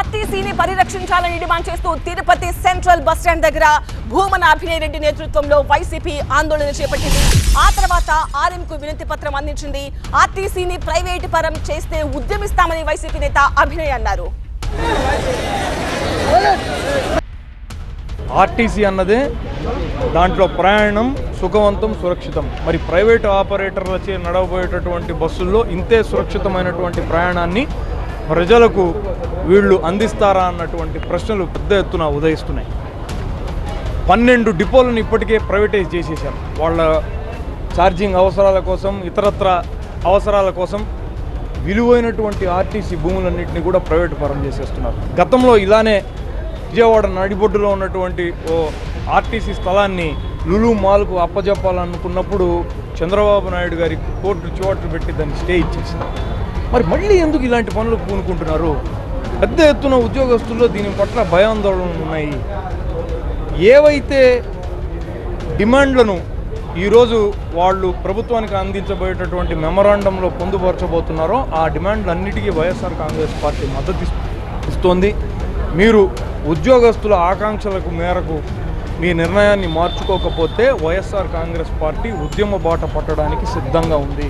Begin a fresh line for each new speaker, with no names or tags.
ఆర్టీసీని పరిరక్షించాలని డిమాండ్ చేస్తూ Tirupati central bus stand దగ్గర భూమన అభినయ్ రెడ్డి నేతృత్వంలో వైసీపీ ఆందోళన చేపట్టింది. ఆ తర్వాత ఆర్ఎంకు వినతి పత్రం అందించింది. ఆర్టీసీని ప్రైవేటు పరం చేస్తే ఉద్యమిస్తామని వైసీపీ నేత అభినయ్ అన్నారు.
ఆర్టీసీ అన్నదే దాంట్లో ప్రయాణం సుఖవంతం, సురక్షితం. మరి ప్రైవేటు ఆపరేటర్లచే నడవబోయేటటువంటి బస్సుల్లో ఇంతే సురక్షితమైనటువంటి ప్రయాణాన్ని ప్రజలకు వీళ్ళు అందిస్తారా అన్నటువంటి ప్రశ్నలు పెద్ద ఎత్తున ఉదయిస్తున్నాయి. 12 డిపోలను ఇప్పటికే ప్రైవేటైజ్ చేసేశారు. వాళ్ళ ఛార్జింగ్ అవసరాల కోసం, ఇతరత్ర అవసరాల కోసం విలువైనటువంటి ఆర్టీసీ భూములన్నింటినీ కూడా ప్రైవేటు పరం చేసేస్తున్నారు. గతంలో ఇలానే విజయవాడ నడిబొడ్డులో ఉన్నటువంటి ఓ ఆర్టీసీ స్థలాన్ని లులు మాల్కు అప్పజెప్పాలనుకున్నప్పుడు చంద్రబాబు నాయుడు గారి కోర్టు చివట్లు పెట్టి దాన్ని స్టే ఇచ్చేసింది. మరి మళ్ళీ ఎందుకు ఇలాంటి పనులు పూనుకుంటున్నారు? పెద్ద ఎత్తున ఉద్యోగస్తుల్లో దీని పట్ల భయాందోళనలు ఉన్నాయి. ఏవైతే డిమాండ్లను ఈరోజు వాళ్ళు ప్రభుత్వానికి అందించబోయేటటువంటి మెమరాండంలో పొందుపరచబోతున్నారో ఆ డిమాండ్లన్నిటికీ వైఎస్ఆర్ కాంగ్రెస్ పార్టీ మద్దతు ఇస్తోంది. మీరు ఉద్యోగస్తుల ఆకాంక్షలకు మేరకు మీ నిర్ణయాన్ని మార్చుకోకపోతే వైఎస్ఆర్ కాంగ్రెస్ పార్టీ ఉద్యమ బాట పట్టడానికి సిద్ధంగా ఉంది.